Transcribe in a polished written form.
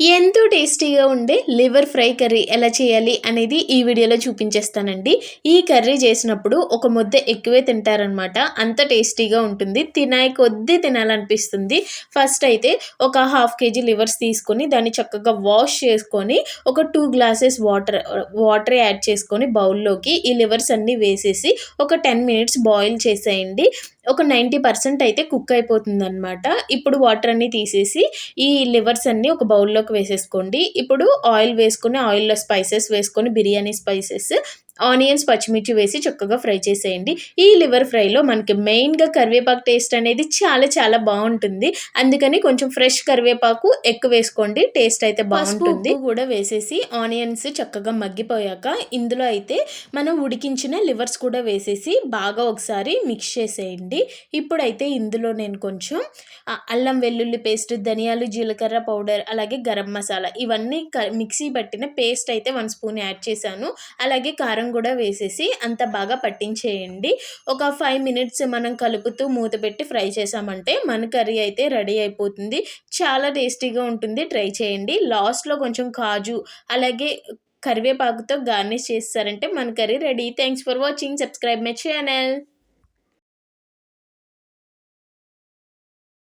ఎంతో టేస్టీగా ఉండే లివర్ ఫ్రై కర్రీ ఎలా చేయాలి అనేది ఈ వీడియోలో చూపించేస్తానండి. ఈ కర్రీ చేసినప్పుడు ఒక ముద్ద ఎక్కువే తింటారనమాట. అంత టేస్టీగా ఉంటుంది. తినే కొద్దీ తినాలనిపిస్తుంది. ఫస్ట్ అయితే ఒక హాఫ్ కేజీ లివర్స్ తీసుకొని దాన్ని చక్కగా వాష్ చేసుకొని ఒక 2 గ్లాసెస్ వాటర్ యాడ్ చేసుకొని బౌల్‌లోకి ఈ లివర్స్ అన్నీ వేసేసి ఒక 10 మినిట్స్ బాయిల్ చేసేయండి. ఒక 90% అయితే కుక్ అయిపోతుందనమాట. ఇప్పుడు వాటర్ అన్నీ తీసేసి ఈ లివర్స్ అన్నీ ఒక బౌల్‌లోకి వేసేసుకోండి. ఇప్పుడు ఆయిల్ వేసుకొని, ఆయిల్‌లో స్పైసెస్ వేసుకొని, బిర్యానీ స్పైసెస్, ఆనియన్స్, పచ్చిమిర్చి వేసి చక్కగా ఫ్రై చేసేయండి. ఈ లివర్ ఫ్రైలో మనకి మెయిన్‌గా కరివేపాకు టేస్ట్ అనేది చాలా చాలా బావుంటుంది. అందుకని కొంచెం ఫ్రెష్ కరివేపాకు ఎక్కువేసుకోండి. టేస్ట్ అయితే బావుంటుంది. ఉప్పు కూడా వేసేసి ఆనియన్స్ చక్కగా మగ్గిపోయాక ఇందులో అయితే మనం ఉడికించిన లివర్స్ కూడా వేసేసి బాగా ఒకసారి మిక్స్ చేసేయండి. ఇప్పుడైతే ఇందులో నేను కొంచెం అల్లం వెల్లుల్లి పేస్ట్, ధనియాలు, జీలకర్ర పౌడర్, అలాగే గరం మసాలా ఇవన్నీ మిక్సీ పట్టిన పేస్ట్ అయితే 1 స్పూన్ యాడ్ చేశాను. అలాగే కారం కూడా వేసేసి అంతా బాగా పట్టించేయండి. ఒక 5 మినిట్స్ మనం కలుపుతూ మూత పెట్టి ఫ్రై చేశామంటే మన కర్రీ అయితే రెడీ అయిపోతుంది. చాలా టేస్టీగా ఉంటుంది. ట్రై చేయండి. లాస్ట్‌లో కొంచెం కాజు అలాగే కరివేపాకుతో గార్నిష్ చేసేసారంటే మన curry ready. Thanks for watching. Subscribe my channel.